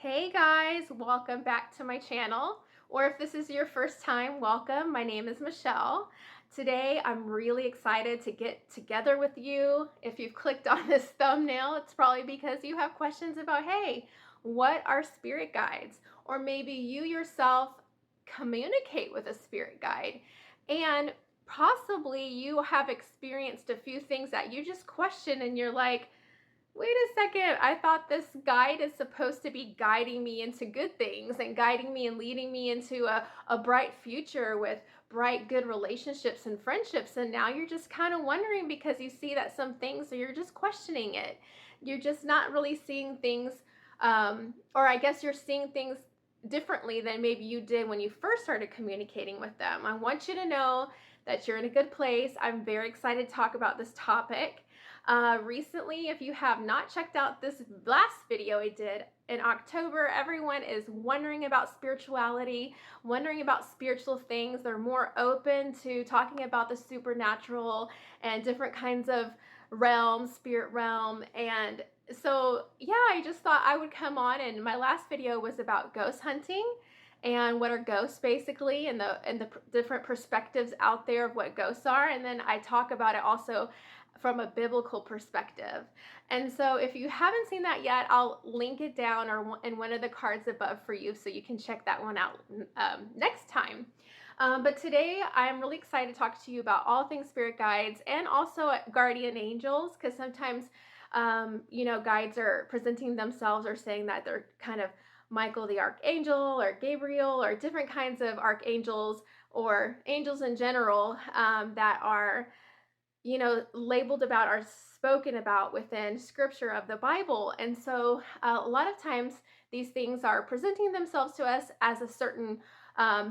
Hey guys, welcome back to my channel. Or if this is your first time, welcome. My name is Michelle. Today I'm really excited to get together with you. If you've clicked on this thumbnail, it's probably because you have questions about, hey, what are spirit guides? Or maybe you yourself communicate with a spirit guide. And possibly you have experienced a few things that you just question and you're like, wait a second, I thought this guide is supposed to be guiding me into good things and guiding me and leading me into a bright future with bright, good relationships and friendships. And now you're just kind of wondering because you see that some things, so you're just questioning it. You're just not really seeing things, or I guess you're seeing things differently than maybe you did when you first started communicating with them. I want you to know that you're in a good place. I'm very excited to talk about this topic. Recently, if you have not checked out this last video I did in October, everyone is wondering about spirituality, wondering about spiritual things. They're more open to talking about the supernatural and different kinds of realms, spirit realm. And so, yeah, I just thought I would come on, and my last video was about ghost hunting and what are ghosts basically, and the different perspectives out there of what ghosts are. And then I talk about it also from a biblical perspective. And so if you haven't seen that yet, I'll link it down or in one of the cards above for you so you can check that one out next time. But today I'm really excited to talk to you about all things spirit guides and also guardian angels, because sometimes guides are presenting themselves or saying that they're kind of Michael the archangel or Gabriel or different kinds of archangels or angels in general that are labeled about or spoken about within scripture of the Bible. And so a lot of times these things are presenting themselves to us as a certain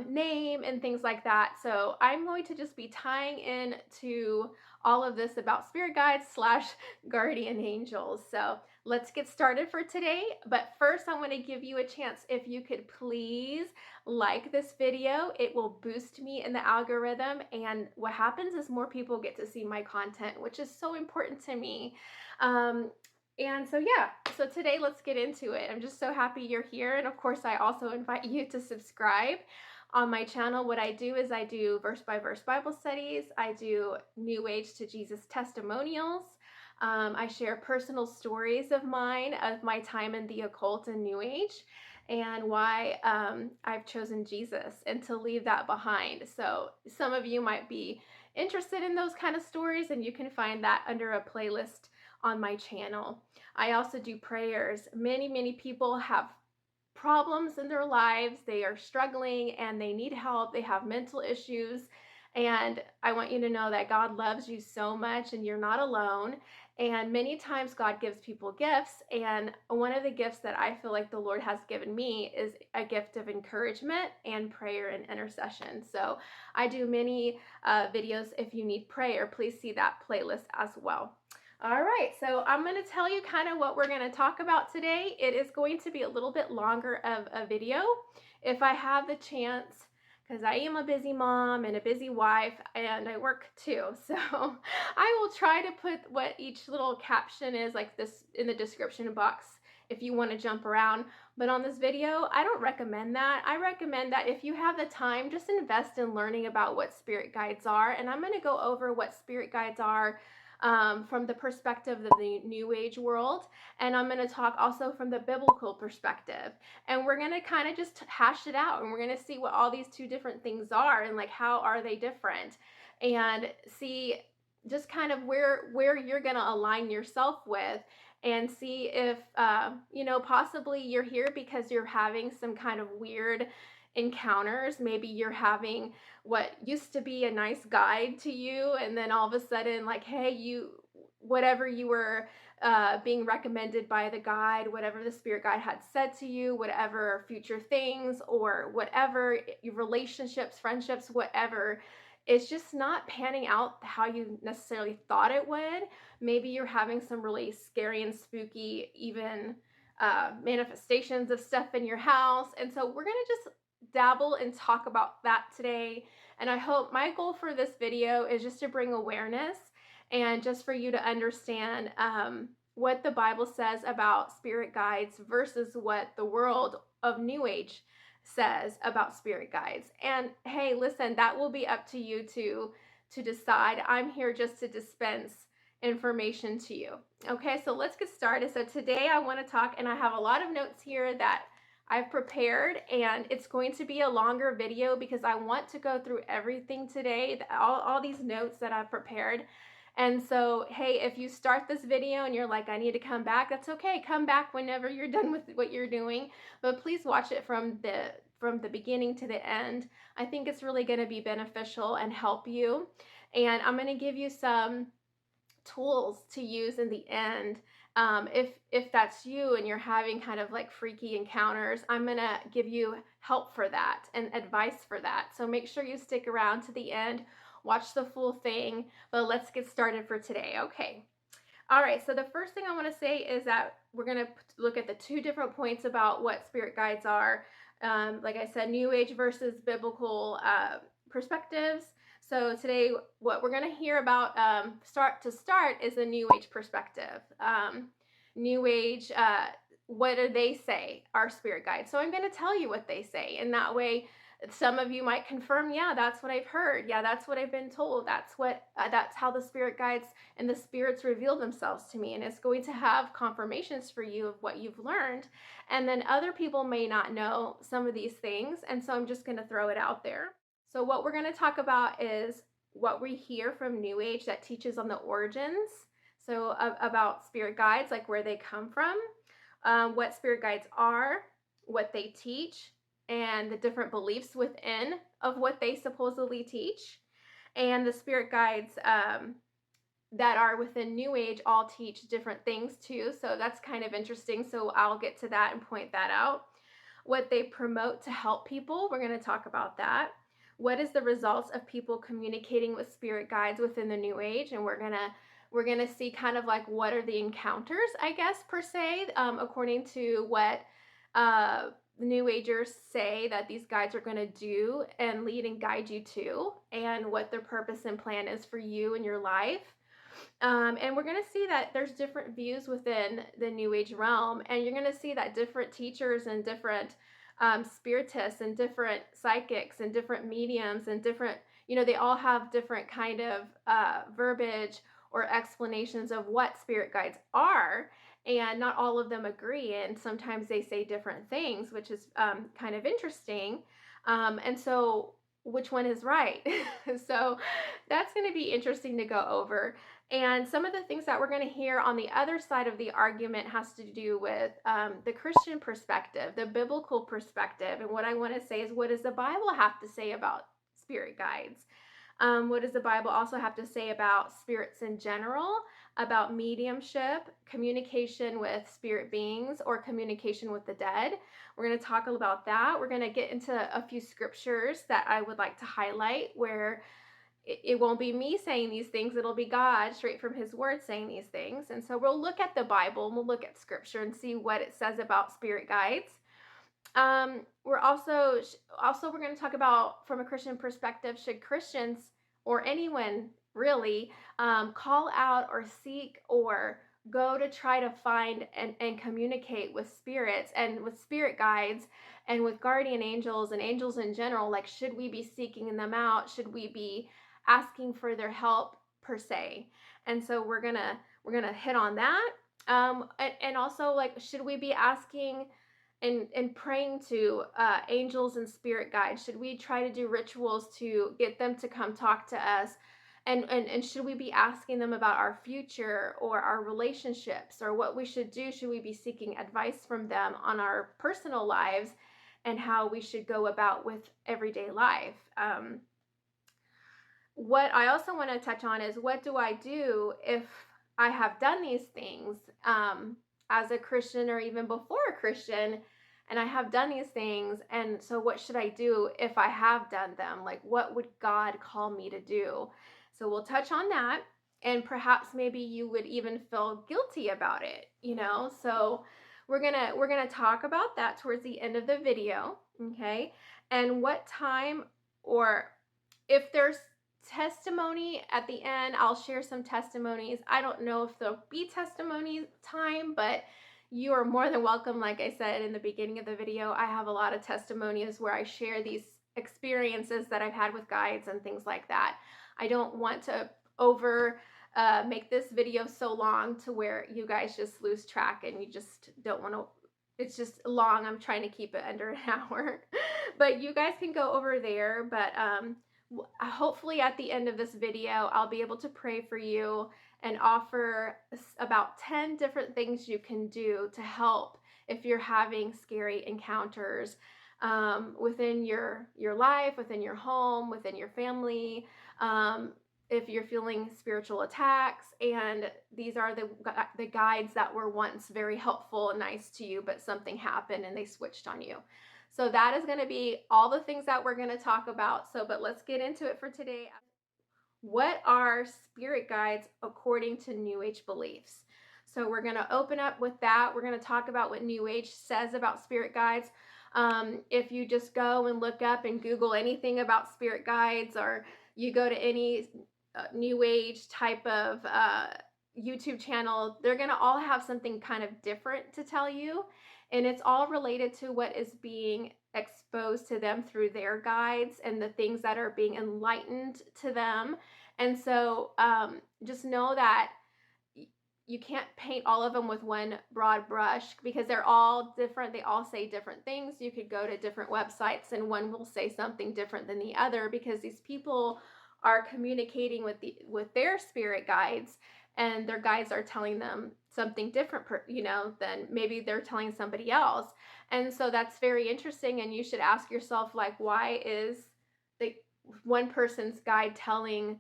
name and things like that. So I'm going to just be tying in to all of this about spirit guides / guardian angels. So let's get started for today. But first, I want to give you a chance, if you could please like this video. It will boost me in the algorithm, and what happens is more people get to see my content, which is so important to me. And so yeah, so today let's get into it. I'm just so happy you're here, and of course I also invite you to subscribe. On my channel, what I do is I do verse by verse Bible studies. I do New Age to Jesus testimonials. I share personal stories of mine, of my time in the occult and New Age, and why I've chosen Jesus and to leave that behind. So some of you might be interested in those kind of stories, and you can find that under a playlist on my channel. I also do prayers. Many people have problems in their lives. They are struggling and they need help. They have mental issues. And I want you to know that God loves you so much and you're not alone. And many times God gives people gifts. And one of the gifts that I feel like the Lord has given me is a gift of encouragement and prayer and intercession. So I do many videos. If you need prayer, please see that playlist as well. All right, so I'm going to tell you kind of what we're going to talk about today. It is going to be a little bit longer of a video if I have the chance, because I am a busy mom and a busy wife, and I work too. So I will try to put what each little caption is like this in the description box if you want to jump around. But on this video, I don't recommend that. I recommend that if you have the time, just invest in learning about what spirit guides are. And I'm going to go over what spirit guides are from the perspective of the New Age world. And I'm going to talk also from the biblical perspective. And we're going to kind of just hash it out, and we're going to see what all these two different things are and like how are they different, and see just kind of where you're going to align yourself with, and see if possibly you're here because you're having some kind of weird encounters. Maybe you're having what used to be a nice guide to you, and then all of a sudden, like, hey, whatever you were being recommended by the guide, whatever the spirit guide had said to you, whatever future things or whatever your relationships, friendships, whatever, it's just not panning out how you necessarily thought it would. Maybe you're having some really scary and spooky even manifestations of stuff in your house. And so we're going to just dabble and talk about that today. And I hope my goal for this video is just to bring awareness and just for you to understand what the Bible says about spirit guides versus what the world of New Age says about spirit guides. And hey, listen, that will be up to you to decide. I'm here just to dispense information to you. Okay, so let's get started. So today I want to talk, and I have a lot of notes here that I've prepared, and it's going to be a longer video because I want to go through everything today, all these notes that I've prepared. And so, hey, if you start this video and you're like, I need to come back, that's okay. Come back whenever you're done with what you're doing, but please watch it from the beginning to the end. I think it's really going to be beneficial and help you. And I'm going to give you some tools to use in the end. If that's you and you're having kind of like freaky encounters, I'm gonna give you help for that and advice for that. So make sure you stick around to the end, watch the full thing, but let's get started for today. Okay. All right, so the first thing I want to say is that we're going to look at the two different points about what spirit guides are. Like I said, New Age versus biblical perspectives. So today, what we're going to hear about start is a New Age perspective. New Age, what do they say are spirit guides? So I'm going to tell you what they say, and that way some of you might confirm, yeah, that's what I've heard. Yeah, that's what I've been told. That's how the spirit guides and the spirits reveal themselves to me. And it's going to have confirmations for you of what you've learned. And then other people may not know some of these things. And so I'm just going to throw it out there. So what we're going to talk about is what we hear from New Age that teaches on the origins. So about spirit guides, like where they come from, what spirit guides are, what they teach, and the different beliefs within of what they supposedly teach. And the spirit guides that are within New Age all teach different things too. So that's kind of interesting. So I'll get to that and point that out. What they promote to help people, we're going to talk about that. What is the results of people communicating with spirit guides within the New Age? And we're gonna see kind of like what are the encounters, I guess, per se, according to what New Agers say that these guides are going to do and lead and guide you to, and what their purpose and plan is for you in your life. And we're going to see that there's different views within the New Age realm, and you're going to see that different teachers and different spiritists and different psychics and different mediums and different, they all have different kind of verbiage or explanations of what spirit guides are. And not all of them agree, and sometimes they say different things, which is kind of interesting. And so which one is right? So that's going to be interesting to go over. And some of the things that we're going to hear on the other side of the argument has to do with the Christian perspective, the biblical perspective. And what I want to say is, what does the Bible have to say about spirit guides? What does the Bible also have to say about spirits in general, about mediumship, communication with spirit beings, or communication with the dead? We're going to talk about that. We're going to get into a few scriptures that I would like to highlight where it won't be me saying these things. It'll be God straight from his word saying these things. And so we'll look at the Bible and we'll look at scripture and see what it says about spirit guides. We're also we're going to talk about, from a Christian perspective, should Christians or anyone really call out or seek or go to try to find and communicate with spirits and with spirit guides and with guardian angels and angels in general? Like, should we be seeking them out? Should we be asking for their help per se? And so we're gonna hit on that. And also, like, should we be asking and praying to angels and spirit guides? Should we try to do rituals to get them to come talk to us? And should we be asking them about our future or our relationships or what we should do? Should we be seeking advice from them on our personal lives and how we should go about with everyday life? What I also want to touch on is, what do I do if I have done these things as a Christian or even before a Christian, and I have done these things? And so what should I do if I have done them? Like, what would God call me to do? So we'll touch on that, and perhaps maybe you would even feel guilty about it, So we're gonna talk about that towards the end of the video, okay? And what time, or if there's testimony at the end. I'll share some testimonies. I don't know if there'll be testimony time, but you are more than welcome. Like I said in the beginning of the video, I have a lot of testimonies where I share these experiences that I've had with guides and things like that. I don't want to make this video so long to where you guys just lose track and you just don't want to. It's just long. I'm trying to keep it under an hour, but you guys can go over there. But hopefully at the end of this video, I'll be able to pray for you and offer about 10 different things you can do to help if you're having scary encounters within your life, within your home, within your family, if you're feeling spiritual attacks. And these are the guides that were once very helpful and nice to you, but something happened and they switched on you. So that is going to be all the things that we're going to talk about. But let's get into it for today. What are spirit guides according to New Age beliefs? So we're going to open up with that. We're going to talk about what New Age says about spirit guides. If you just go and look up and Google anything about spirit guides, or you go to any New Age type of YouTube channel, they're going to all have something kind of different to tell you. And it's all related to what is being exposed to them through their guides and the things that are being enlightened to them. And so just know that you can't paint all of them with one broad brush because they're all different. They all say different things. You could go to different websites and one will say something different than the other because these people are communicating with their spirit guides, and their guides are telling them something different, than maybe they're telling somebody else. And so that's very interesting. And you should ask yourself, like, why is the one person's guide telling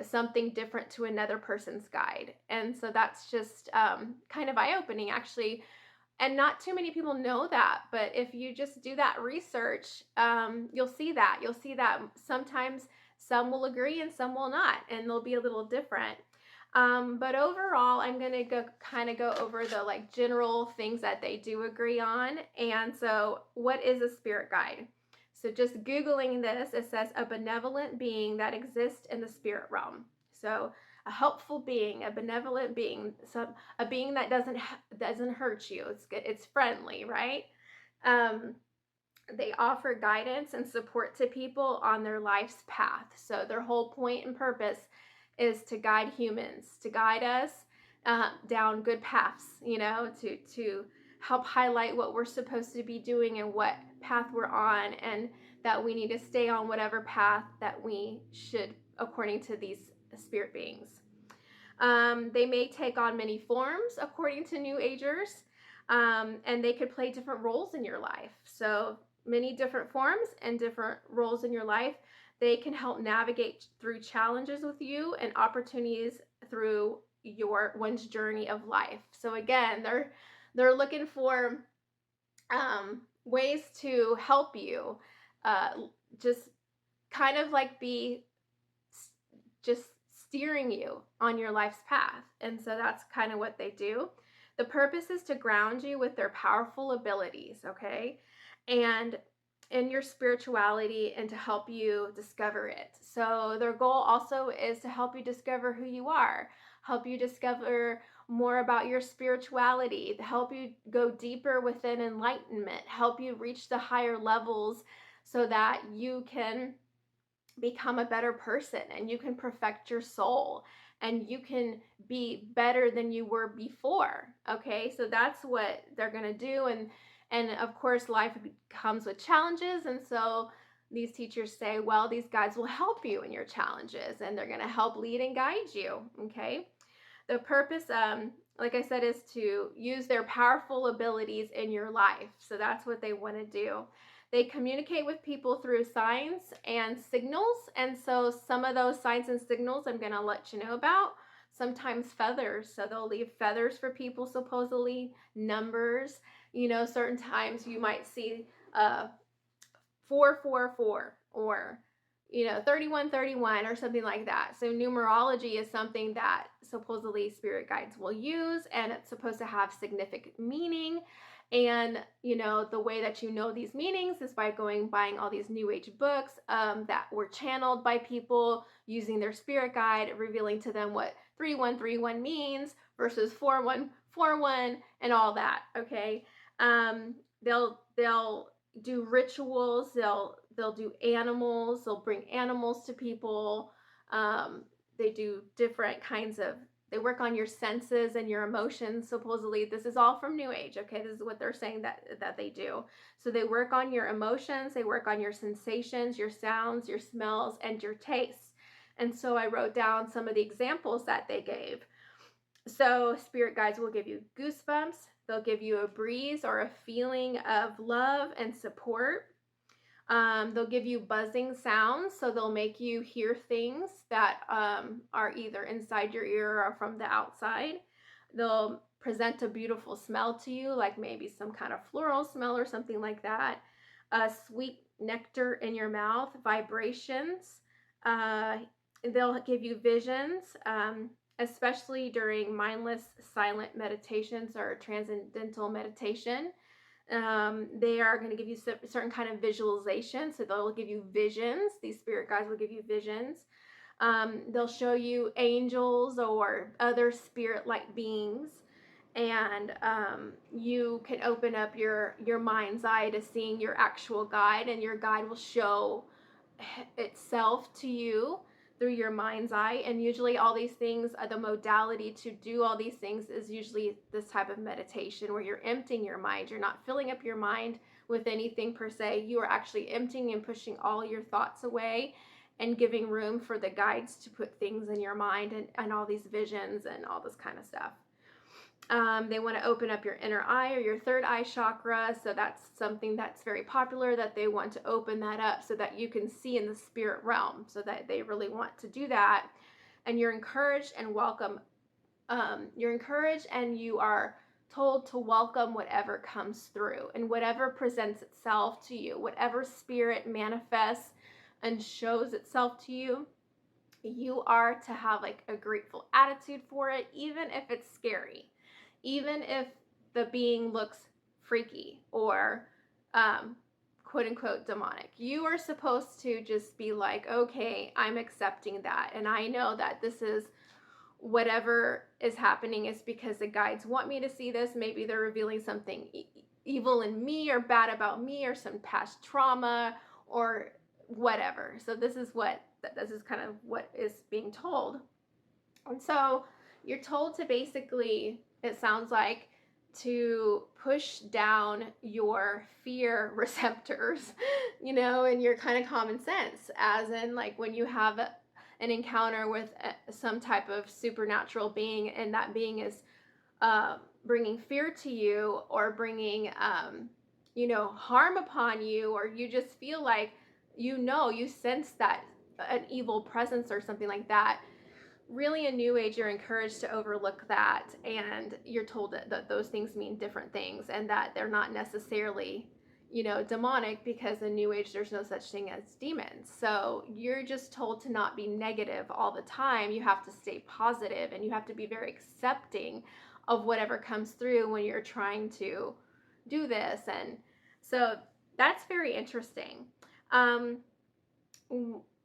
something different to another person's guide? And so that's just kind of eye-opening, actually. And not too many people know that, but if you just do that research, you'll see that. You'll see that sometimes some will agree and some will not, and they'll be a little different. But overall, I'm going to go over the general things that they do agree on. And so what is a spirit guide? So just Googling this, it says a benevolent being that exists in the spirit realm. So a helpful being, a benevolent being, a being that doesn't hurt you. It's friendly, right? They offer guidance and support to people on their life's path. So their whole point and purpose is to guide humans, to guide us down good paths, to help highlight what we're supposed to be doing and what path we're on, and that we need to stay on whatever path that we should according to these spirit beings. They may take on many forms according to New Agers, and they could play different roles in your life. So many different forms and different roles in your life. They can help navigate through challenges with you and opportunities through one's journey of life. So again, they're looking for ways to help you, just kind of be just steering you on your life's path. And so that's kind of what they do. The purpose is to ground you with their powerful abilities, okay? And in your spirituality, and to help you discover it. So their goal also is to help you discover who you are, help you discover more about your spirituality, to help you go deeper within enlightenment, help you reach the higher levels so that you can become a better person and you can perfect your soul and you can be better than you were before. Okay, so that's what they're going to do. And of course, life comes with challenges. And so these teachers say, well, these guides will help you in your challenges and they're going to help lead and guide you. Okay. The purpose, like I said, is to use their powerful abilities in your life. So that's what they want to do. They communicate with people through signs and signals. And so some of those signs and signals I'm going to let you know about. Sometimes feathers. So they'll leave feathers for people, supposedly, numbers. Certain times you might see 444 or 3131 or something like that. So numerology is something that supposedly spirit guides will use, and it's supposed to have significant meaning. And, the way that you know these meanings is by buying all these New Age books that were channeled by people using their spirit guide, revealing to them what 3131 means versus 4141 and all that. Okay. They'll do rituals. They'll do animals. They'll bring animals to people. They do different kinds of they work on your senses and your emotions. Supposedly, this is all from New Age. Okay, this is what they're saying that they do. So they work on your emotions, they work on your sensations, your sounds, your smells, and your tastes. And so I wrote down some of the examples that they gave. So spirit guides will give you goosebumps. They'll give you a breeze or a feeling of love and support. They'll give you buzzing sounds, so they'll make you hear things that are either inside your ear or from the outside. They'll present a beautiful smell to you, like maybe some kind of floral smell or something like that. Sweet nectar in your mouth, vibrations. They'll give you visions, especially during mindless silent meditations or transcendental meditation. They are going to give you certain kind of visualization. So they'll give you visions. These spirit guides will give you visions. They'll show you angels or other spirit-like beings. And you can open up your mind's eye to seeing your actual guide, and your guide will show itself to you through your mind's eye. And usually all these things, the modality to do all these things is usually this type of meditation where you're emptying your mind. You're not filling up your mind with anything per se. You are actually emptying and pushing all your thoughts away and giving room for the guides to put things in your mind and all these visions and all this kind of stuff. They want to open up your inner eye or your third eye chakra. So that's something that's very popular, that they want to open that up so that you can see in the spirit realm, so that they really want to do that. And you're encouraged and welcome. You're encouraged and you are told to welcome whatever comes through and whatever presents itself to you, whatever spirit manifests and shows itself to you. You are to have like a grateful attitude for it, even if it's scary. Even if the being looks freaky or quote unquote demonic, you are supposed to just be like, okay, I'm accepting that. And I know that this is whatever is happening is because the guides want me to see this. Maybe they're revealing something evil in me or bad about me or some past trauma or whatever. So this is kind of what is being told. And so you're told to basically, it sounds like, to push down your fear receptors, and your kind of common sense, as in like when you have an encounter with some type of supernatural being and that being is bringing fear to you or bringing harm upon you, or you just feel like you sense that an evil presence or something like that. Really, in New Age, you're encouraged to overlook that, and you're told that those things mean different things and that they're not necessarily, demonic, because in New Age, there's no such thing as demons. So you're just told to not be negative all the time. You have to stay positive, and you have to be very accepting of whatever comes through when you're trying to do this. And so that's very interesting.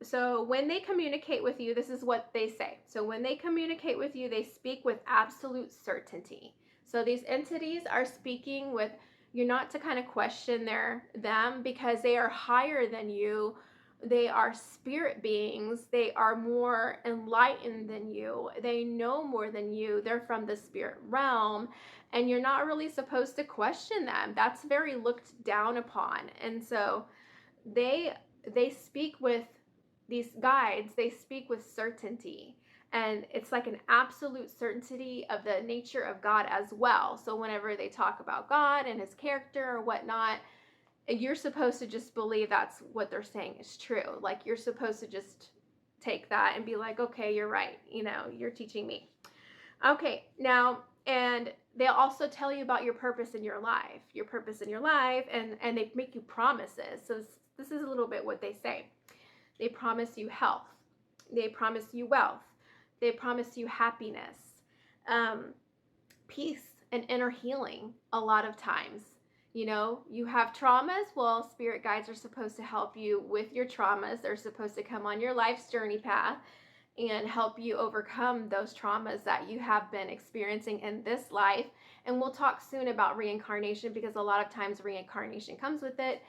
So when they communicate with you, this is what they say. So when they communicate with you, they speak with absolute certainty. So these entities are speaking with, you're not to kind of question them, because they are higher than you. They are spirit beings. They are more enlightened than you. They know more than you. They're from the spirit realm, and you're not really supposed to question them. That's very looked down upon. And so they speak with these guides, they speak with certainty, and it's like an absolute certainty of the nature of God as well. So whenever they talk about God and his character or whatnot, you're supposed to just believe that's what they're saying is true. Like, you're supposed to just take that and be like, okay, you're right, you're teaching me. Okay, now, and they'll also tell you about your purpose in your life, and they make you promises. So this is a little bit what they say. They promise you health. They promise you wealth. They promise you happiness, peace, and inner healing a lot of times. You know, you have traumas. Well, spirit guides are supposed to help you with your traumas. They're supposed to come on your life's journey path and help you overcome those traumas that you have been experiencing in this life. And we'll talk soon about reincarnation, because a lot of times reincarnation comes with it.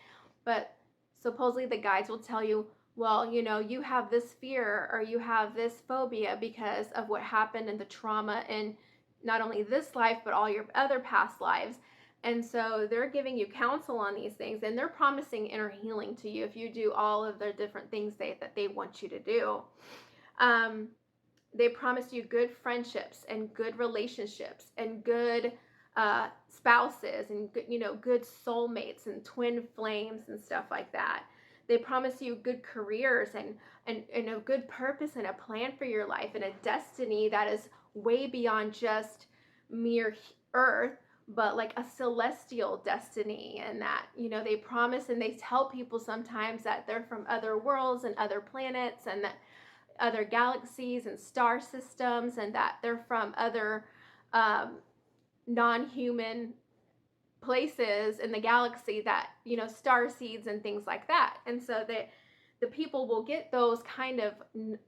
But supposedly the guides will tell you, well, you know, you have this fear or you have this phobia because of what happened in the trauma in not only this life, but all your other past lives. And so they're giving you counsel on these things, and they're promising inner healing to you if you do all of the different things that they want you to do. They promise you good friendships and good relationships and good spouses and good, you know, good soulmates and twin flames and stuff like that. They promise you good careers and a good purpose and a plan for your life and a destiny that is way beyond just mere earth, but like a celestial destiny. And that, you know, they promise and they tell people sometimes that they're from other worlds and other planets and that other galaxies and star systems, and that they're from other non-human places in the galaxy, that, you know, star seeds and things like that. And so the people will get those kind of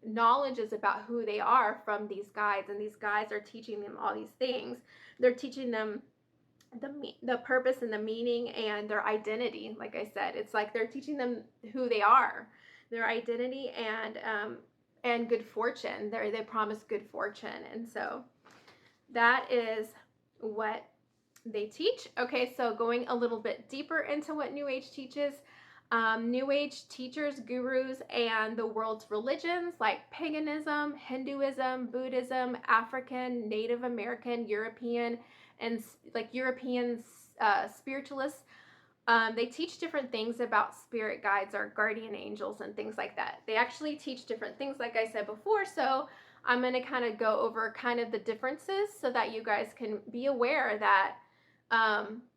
knowledges about who they are from these guides, and these guides are teaching them all these things. They're teaching them the purpose and the meaning and their identity. Like I said, it's like they're teaching them who they are, their identity, and good fortune. They promise good fortune. And so that is what they teach. Okay, so going a little bit deeper into what New Age teaches. New Age teachers, gurus, and the world's religions like paganism, Hinduism, Buddhism, African, Native American, European, and like European spiritualists, they teach different things about spirit guides or guardian angels and things like that. They actually teach different things, like I said before. So I'm going to kind of go over kind of the differences so that you guys can be aware that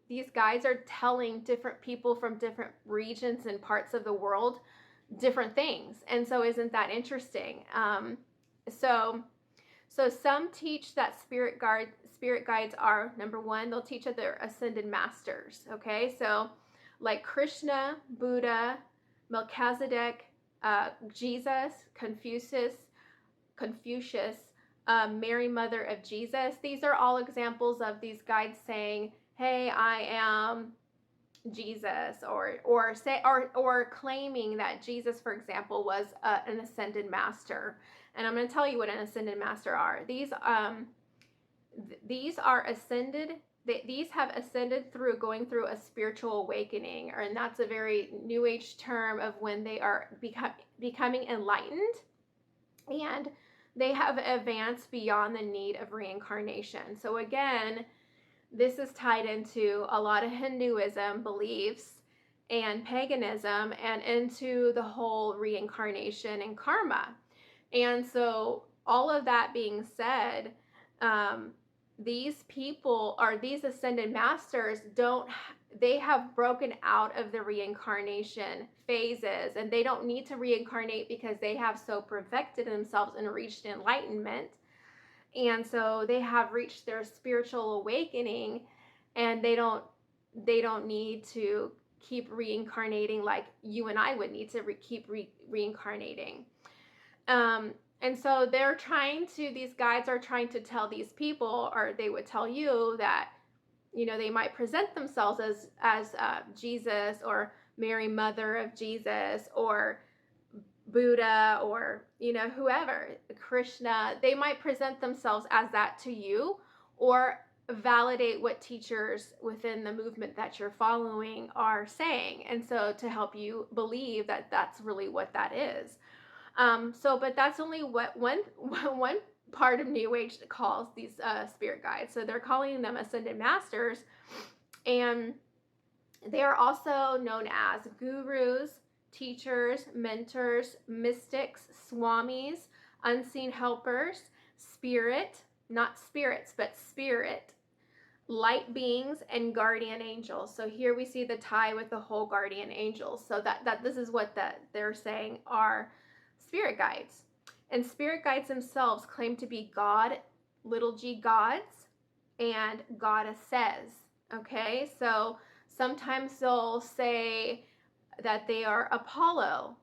these guides are telling different people from different regions and parts of the world different things. And so isn't that interesting? So some teach that spirit guides are, number one, they'll teach that they're ascended masters. Okay, so like Krishna, Buddha, Melchizedek, Jesus, Confucius, Mary, mother of Jesus. These are all examples of these guides saying, "Hey, I am Jesus," or claiming that Jesus, for example, was an ascended master. And I'm going to tell you what an ascended master are. These are ascended. These have ascended through going through a spiritual awakening, and that's a very New Age term of when they are becoming enlightened, and they have advanced beyond the need of reincarnation. So again, this is tied into a lot of Hinduism beliefs and paganism, and into the whole reincarnation and karma. And so all of that being said, these people, or these ascended masters, they have broken out of the reincarnation phases, and they don't need to reincarnate because they have so perfected themselves and reached enlightenment. And so they have reached their spiritual awakening, and they don't need to keep reincarnating like you and I would need to keep reincarnating. And so these guides are trying to tell these people, or they would tell you that, you know, they might present themselves as Jesus, or Mary, mother of Jesus, or Buddha, or, you know, whoever, Krishna. They might present themselves as that to you, or validate what teachers within the movement that you're following are saying. And so to help you believe that that's really what that is. But that's only what one part of New Age calls these spirit guides. So they're calling them ascended masters, and they are also known as gurus, teachers, mentors, mystics, swamis, unseen helpers, spirit, not spirits, but spirit, light beings, and guardian angels. So here we see the tie with the whole guardian angels. So that this is what they're saying are spirit guides. And spirit guides themselves claim to be God, little g gods, and goddesses. Okay, so Sometimes they'll say that they are Apollo.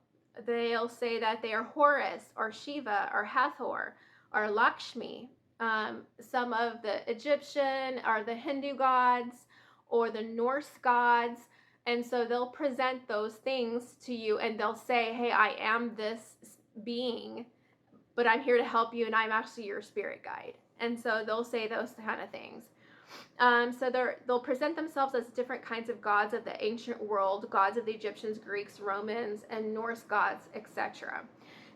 They'll say that they are Horus or Shiva or Hathor or Lakshmi. Some of the Egyptian or the Hindu gods or the Norse gods. And so they'll present those things to you and they'll say, hey, I am this being, but I'm here to help you and I'm actually your spirit guide. And so they'll say those kind of things. So they'll present themselves as different kinds of gods of the ancient world, gods of the Egyptians, Greeks, Romans, and Norse gods, etc.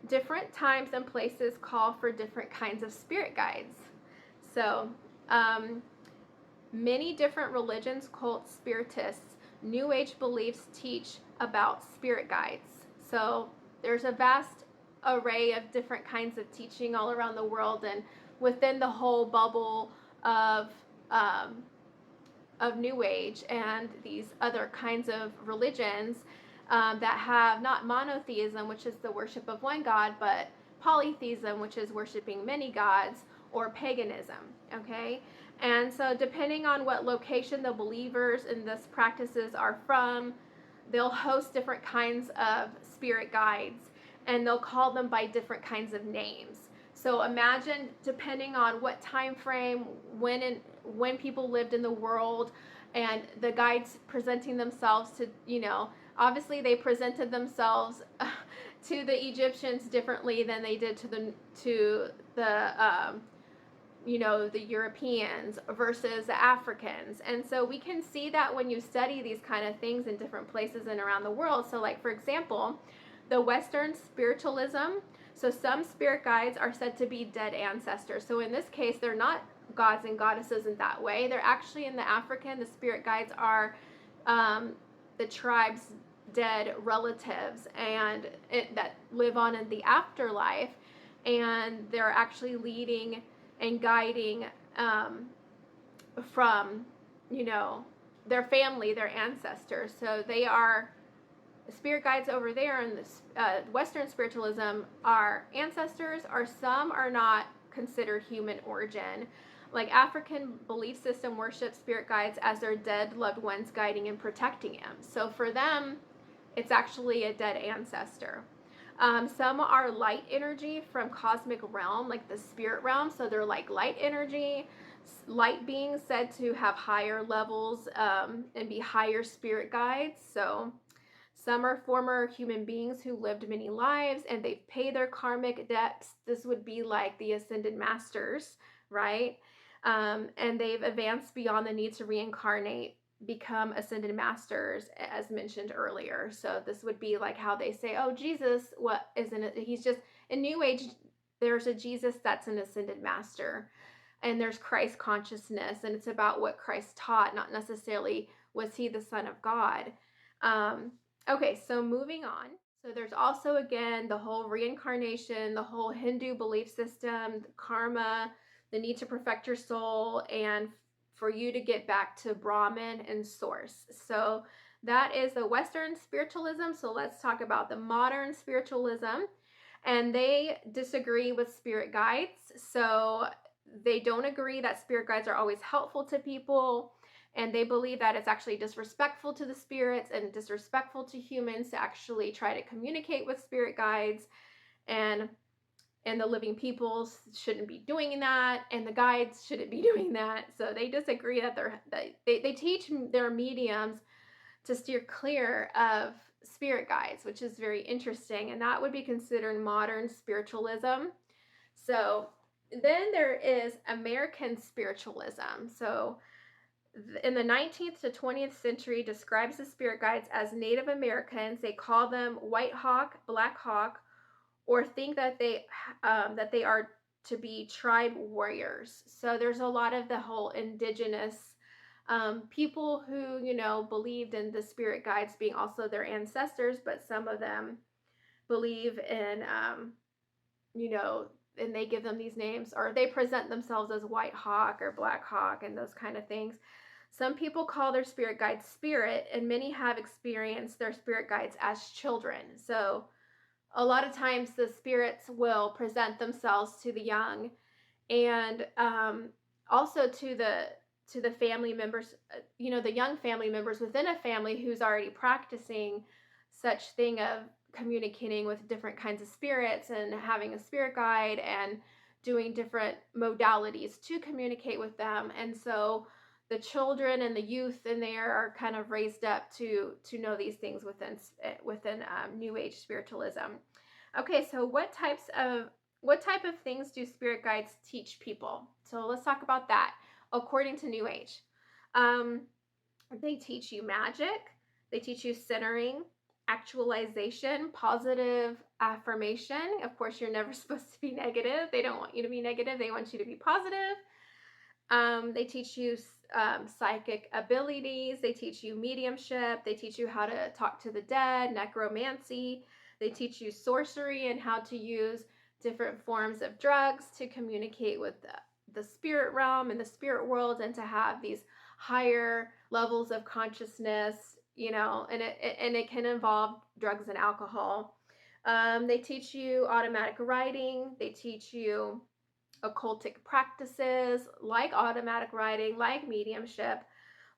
Different times and places call for different kinds of spirit guides. So many different religions, cults, spiritists, New Age beliefs teach about spirit guides. So there's a vast array of different kinds of teaching all around the world, and within the whole bubble of New Age and these other kinds of religions that have not monotheism, which is the worship of one God, but polytheism, which is worshiping many gods, or paganism, okay? And so depending on what location the believers in this practices are from, they'll host different kinds of spirit guides, and they'll call them by different kinds of names. So imagine, depending on what time frame, when people lived in the world, and the guides presenting themselves to, obviously they presented themselves to the Egyptians differently than they did to the Europeans versus the Africans. And so we can see that when you study these kind of things in different places and around the world. So like, for example, the Western spiritualism. So some spirit guides are said to be dead ancestors. So in this case, they're not gods and goddesses in that way. They're actually, in the African, the spirit guides are the tribe's dead relatives and that live on in the afterlife. And they're actually leading and guiding from, their family, their ancestors. So they are spirit guides over there in this Western spiritualism are ancestors, or some are not considered human origin. Like African belief system worships spirit guides as their dead loved ones guiding and protecting them. So for them, it's actually a dead ancestor. Some are light energy from cosmic realm, like the spirit realm. So they're like light energy, light beings said to have higher levels and be higher spirit guides. So some are former human beings who lived many lives and they've paid their karmic debts. This would be like the ascended masters, right? And they've advanced beyond the need to reincarnate, become ascended masters, as mentioned earlier. So this would be like how they say, oh, Jesus, what isn't it? He's just, in New Age, there's a Jesus that's an ascended master. And there's Christ consciousness, and it's about what Christ taught, not necessarily was he the Son of God. Okay, so moving on. So there's also, again, the whole reincarnation, the whole Hindu belief system, the karma, the need to perfect your soul, and for you to get back to Brahman and source. So that is the Western spiritualism. So let's talk about the modern spiritualism. And they disagree with spirit guides. So they don't agree that spirit guides are always helpful to people. And they believe that it's actually disrespectful to the spirits and disrespectful to humans to actually try to communicate with spirit guides. And the living peoples shouldn't be doing that. And the guides shouldn't be doing that. So they disagree that they teach their mediums to steer clear of spirit guides, which is very interesting. And that would be considered modern spiritualism. So then there is American spiritualism. So in the 19th to 20th century describes the spirit guides as Native Americans. They call them White Hawk, Black Hawk, or think that they are to be tribe warriors. So there's a lot of the whole indigenous people who, believed in the spirit guides being also their ancestors, but some of them believe in, and they give them these names, or they present themselves as White Hawk or Black Hawk and those kind of things. Some people call their spirit guides spirit, and many have experienced their spirit guides as children. So a lot of times the spirits will present themselves to the young and also to the family members, the young family members within a family who's already practicing such thing of communicating with different kinds of spirits and having a spirit guide and doing different modalities to communicate with them. And so the children and the youth in there are kind of raised up to know these things within New Age spiritualism. Okay, so what type of things do spirit guides teach people? So let's talk about that. According to New Age, they teach you magic, they teach you centering, actualization, positive affirmation. Of course, you're never supposed to be negative. They don't want you to be negative. They want you to be positive. They teach you psychic abilities. They teach you mediumship. They teach you how to talk to the dead, necromancy. They teach you sorcery and how to use different forms of drugs to communicate with the spirit realm and the spirit world, and to have these higher levels of consciousness, and it can involve drugs and alcohol. They teach you automatic writing. They teach you occultic practices like automatic writing, like mediumship,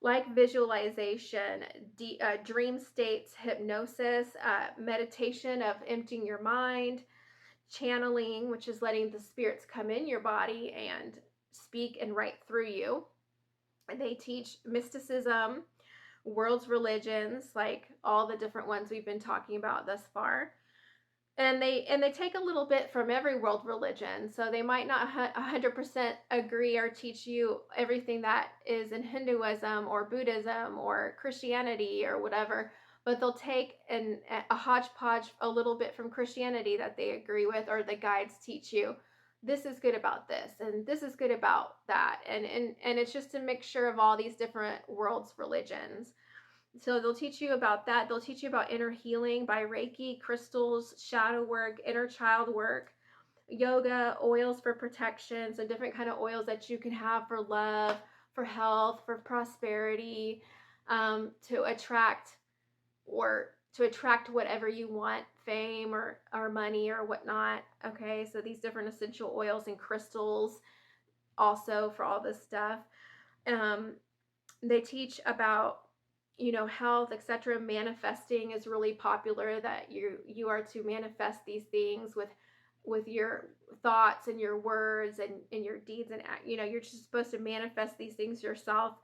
like visualization, dream states, hypnosis, meditation of emptying your mind, channeling, which is letting the spirits come in your body and speak and write through you. And they teach mysticism, world's religions, like all the different ones we've been talking about thus far. And they take a little bit from every world religion. So they might not 100% agree or teach you everything that is in Hinduism or Buddhism or Christianity or whatever, but they'll take a hodgepodge a little bit from Christianity that they agree with, or the guides teach you. This is good about this, and this is good about that. And it's just a mixture of all these different world's religions. So they'll teach you about that. They'll teach you about inner healing by Reiki, crystals, shadow work, inner child work, yoga, oils for protection, so different kind of oils that you can have for love, for health, for prosperity, to attract whatever you want, fame or money or whatnot. Okay, so these different essential oils and crystals also for all this stuff. They teach about health, etc. Manifesting is really popular, that you are to manifest these things with your thoughts and your words and your deeds, and you're just supposed to manifest these things yourself.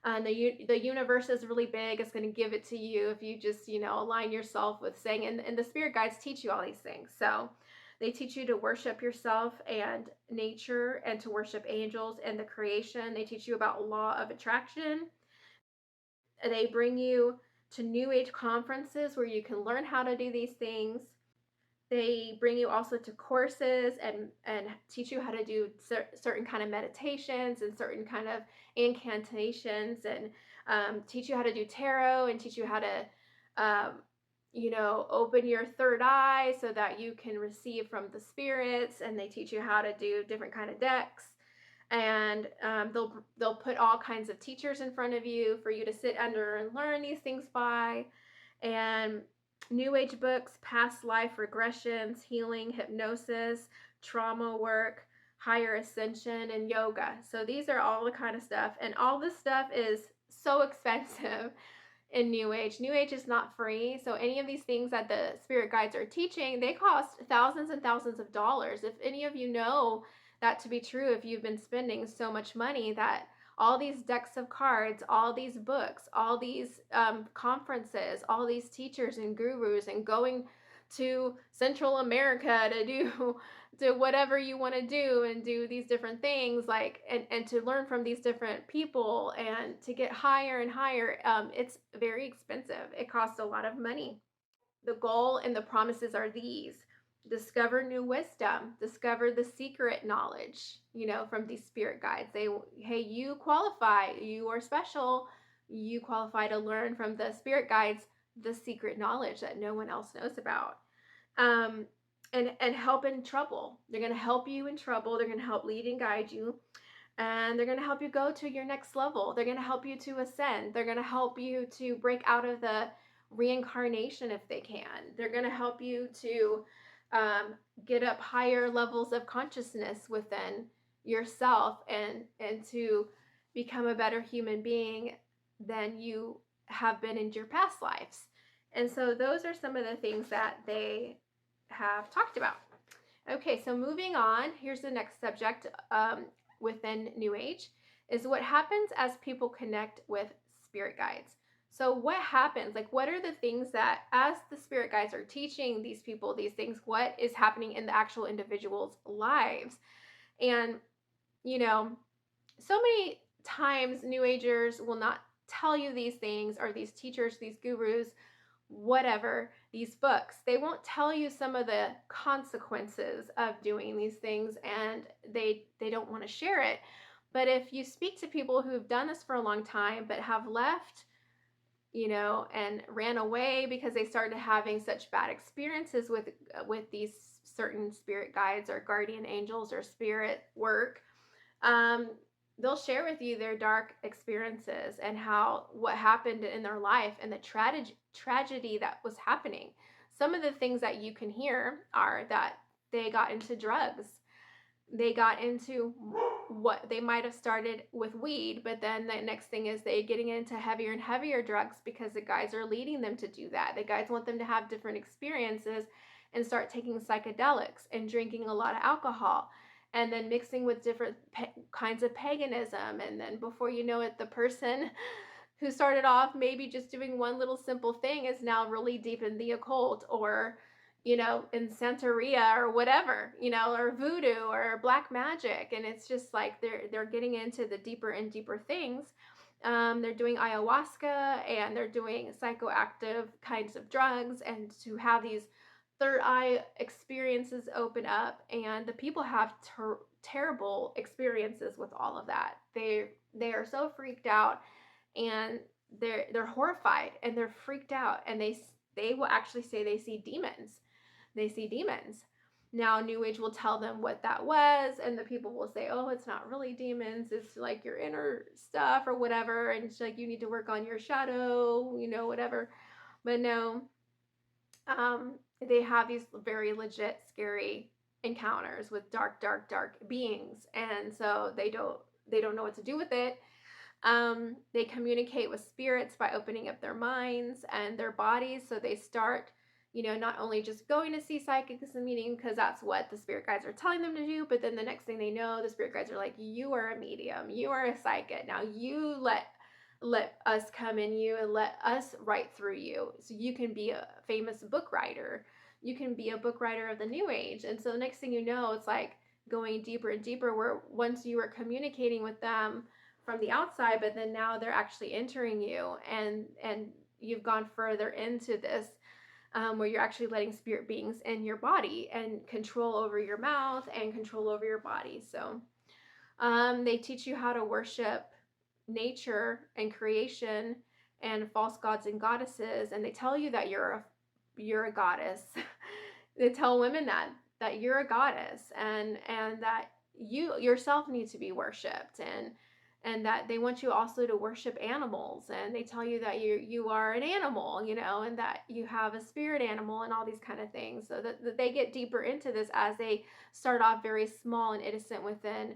And the universe is really big. It's going to give it to you if you just align yourself with saying, and the spirit guides teach you all these things. So they teach you to worship yourself and nature, and to worship angels and the creation. They teach you about law of attraction. They bring you to New Age conferences where you can learn how to do these things. They bring you also to courses and teach you how to do certain kind of meditations and certain kind of incantations, and teach you how to do tarot, and teach you how to open your third eye so that you can receive from the spirits. And they teach you how to do different kind of decks. And they'll put all kinds of teachers in front of you for you to sit under and learn these things by. And New Age books, past life regressions, healing, hypnosis, trauma work, higher ascension, and yoga. So these are all the kind of stuff. And all this stuff is so expensive in New Age. New Age is not free. So any of these things that the spirit guides are teaching, they cost thousands and thousands of dollars. If any of you know that to be true, if you've been spending so much money, that all these decks of cards, all these books, all these conferences, all these teachers and gurus, and going to Central America to do whatever you want to do, and do these different things, like and to learn from these different people and to get higher and higher, it's very expensive. It costs a lot of money. The goal and the promises are these: discover new wisdom, discover the secret knowledge, from these spirit guides. Hey, you qualify, you are special, you qualify to learn from the spirit guides the secret knowledge that no one else knows about. And help in trouble. They're going to help you in trouble. They're going to help lead and guide you. And they're going to help you go to your next level. They're going to help you to ascend. They're going to help you to break out of the reincarnation if they can. They're going to help you to get up higher levels of consciousness within yourself, and to become a better human being than you have been in your past lives. And so those are some of the things that they have talked about. Okay, so moving on, here's the next subject within New Age is what happens as people connect with spirit guides. So what happens? Like, what are the things that, as the spirit guides are teaching these people these things, what is happening in the actual individuals' lives? And, you know, so many times New Agers will not tell you these things, or these teachers, these gurus, whatever, these books, they won't tell you some of the consequences of doing these things, and they don't want to share it. But if you speak to people who've done this for a long time but have left, and ran away because they started having such bad experiences with these certain spirit guides or guardian angels or spirit work, they'll share with you their dark experiences and what happened in their life and the tragedy that was happening. Some of the things that you can hear are that they got into drugs. They got into what they might have started with weed, but then the next thing is they getting into heavier and heavier drugs because the guides are leading them to do that. The guides want them to have different experiences and start taking psychedelics and drinking a lot of alcohol, and then mixing with different kinds of paganism. And then before you know it, the person who started off maybe just doing one little simple thing is now really deep in the occult, or in Santeria or whatever, or voodoo or black magic. And it's just like they're getting into the deeper and deeper things. They're doing ayahuasca, and they're doing psychoactive kinds of drugs, and to have these third eye experiences open up. And the people have terrible experiences with all of that. They are so freaked out, and they're horrified, and they're freaked out, and they will actually say they see demons. Now New Age will tell them what that was, and the people will say, oh, it's not really demons, it's like your inner stuff or whatever, and it's like you need to work on your shadow, whatever. But no, they have these very legit scary encounters with dark beings, and so they don't know what to do with it. They communicate with spirits by opening up their minds and their bodies. So they start, not only just going to see psychics and meeting because that's what the spirit guides are telling them to do, but then the next thing they know, the spirit guides are like, you are a medium, you are a psychic. Now you let us come in you and let us write through you. So you can be a famous book writer. You can be a book writer of the New Age. And so the next thing you know, it's like going deeper and deeper, where once you were communicating with them from the outside, but then now they're actually entering you, and you've gone further into this, where you're actually letting spirit beings in your body and control over your mouth and control over your body. So they teach you how to worship nature and creation and false gods and goddesses, and they tell you that you're a goddess. They tell women that you're a goddess, and that you yourself need to be worshipped, and that they want you also to worship animals, and they tell you that you are an animal, and that you have a spirit animal and all these kind of things. So that they get deeper into this as they start off very small and innocent within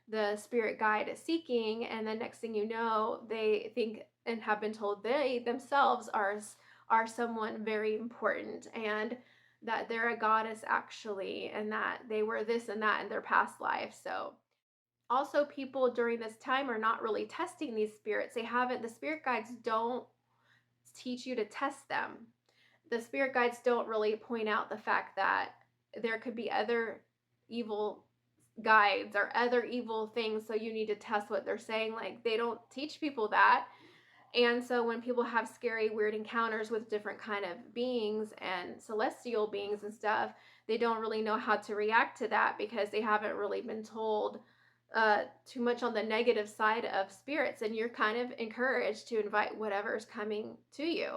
the spirit guide seeking, and the next thing you know, they think and have been told they themselves are someone very important, and that they're a goddess actually, and that they were this and that in their past life. So also, people during this time are not really testing these spirits. The spirit guides don't teach you to test them. The spirit guides don't really point out the fact that there could be other evil guides or other evil things, so you need to test what they're saying. Like, they don't teach people that. And so when people have scary, weird encounters with different kind of beings and celestial beings and stuff, they don't really know how to react to that because they haven't really been told too much on the negative side of spirits, and you're kind of encouraged to invite whatever's coming to you.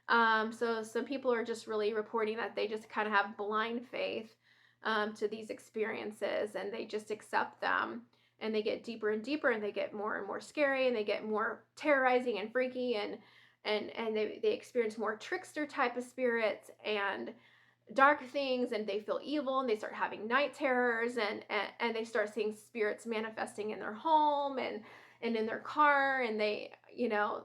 So some people are just really reporting that they just kind of have blind faith to these experiences, and they just accept them, and they get deeper and deeper, and they get more and more scary, and they get more terrorizing and freaky, and they experience more trickster type of spirits and dark things, and they feel evil, and they start having night terrors, and they start seeing spirits manifesting in their home, and and in their car, and they,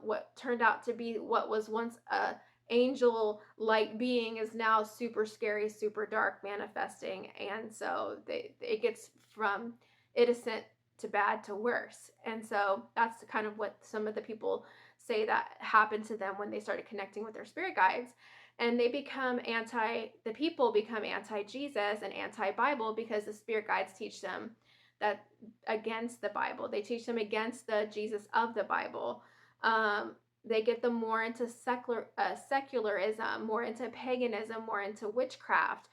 what turned out to be what was once a angel like being is now super scary, super dark manifesting. And so it gets from innocent to bad to worse. And so that's kind of what some of the people say that happened to them when they started connecting with their spirit guides. And the people become anti Jesus and anti Bible, because the spirit guides teach them that against the Bible. They teach them against the Jesus of the Bible. They get them more into secularism, more into paganism, more into witchcraft,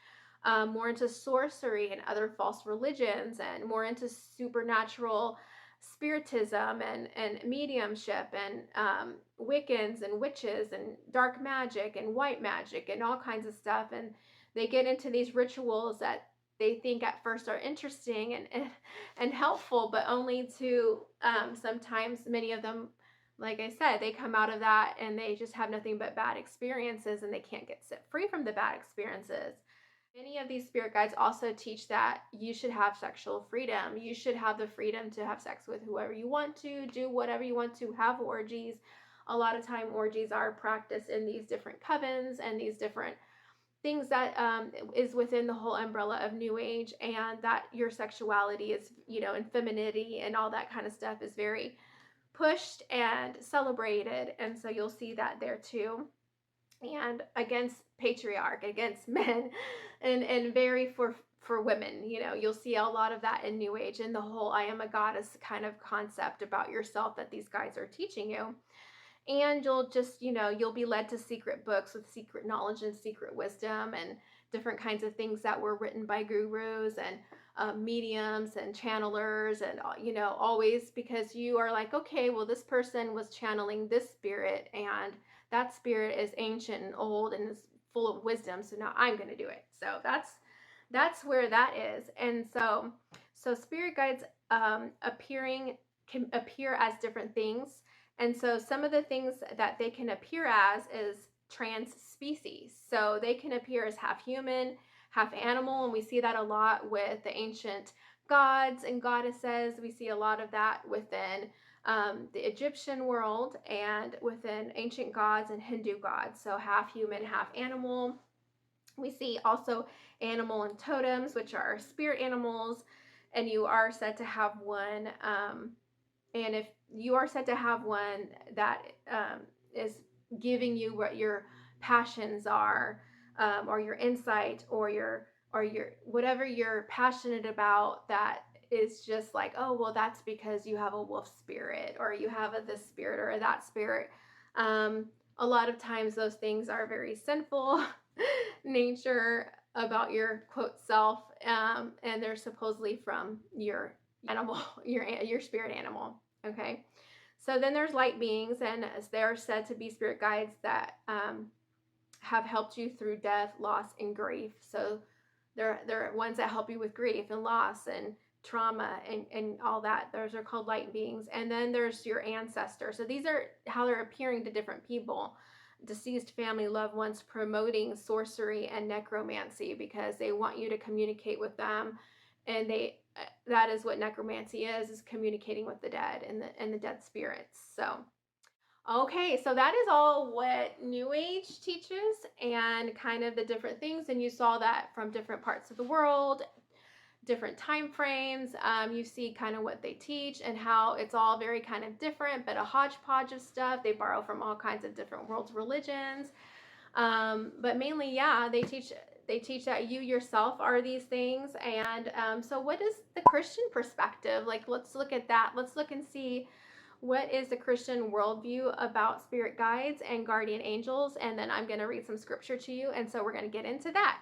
more into sorcery and other false religions, and more into supernatural spiritism and mediumship, and Wiccans and witches and dark magic and white magic and all kinds of stuff. And they get into these rituals that they think at first are interesting and helpful, but only to sometimes many of them, like I said, they come out of that and they just have nothing but bad experiences, and they can't get set free from the bad experiences. Many of these spirit guides also teach that you should have sexual freedom. You should have the freedom to have sex with whoever you want to, do whatever you want to, have orgies. A lot of time orgies are practiced in these different covens and these different things that is within the whole umbrella of New Age, and that your sexuality is, and femininity and all that kind of stuff is very pushed and celebrated. And so you'll see that there too. And against patriarch, against men, and very for women. You'll see a lot of that in New Age, and the whole I am a goddess kind of concept about yourself that these guys are teaching you. And you'll just, you'll be led to secret books with secret knowledge and secret wisdom, and different kinds of things that were written by gurus and mediums and channelers, and always because you are like, okay, well, this person was channeling this spirit, and that spirit is ancient and old and is full of wisdom, so now I'm going to do it. So that's where that is. And so spirit guides can appear as different things. And so some of the things that they can appear as is trans species. So they can appear as half human, half animal, and we see that a lot with the ancient gods and goddesses. We see a lot of that within the Egyptian world and within ancient gods and Hindu gods. So half human, half animal. We see also animal and totems, which are spirit animals, and you are said to have one. And if you are said to have one that is giving you what your passions are, or your insight, or your whatever you're passionate about, that is just like, oh, well, that's because you have a wolf spirit, or you have this spirit or that spirit. A lot of times those things are very sinful nature about your quote self, and they're supposedly from your animal, your spirit animal. Okay, so then there's light beings, and they're said to be spirit guides that have helped you through death, loss, and grief. So they're ones that help you with grief and loss and trauma and all that. Those are called light beings. And then there's your ancestors. So these are how they're appearing to different people. Deceased family, loved ones, promoting sorcery and necromancy, because they want you to communicate with them, and that is what necromancy is communicating with the dead and the dead spirits. So okay, so that is all what New Age teaches, and kind of the different things. And you saw that from different parts of the world, different time frames. You see kind of what they teach and how it's all very kind of different, but a hodgepodge of stuff. They borrow from all kinds of different world's religions. But mainly, yeah, they teach that you yourself are these things. And so what is the Christian perspective? Like, let's look at that. Let's look and see what is the Christian worldview about spirit guides and guardian angels. And then I'm going to read some scripture to you. And so we're going to get into that.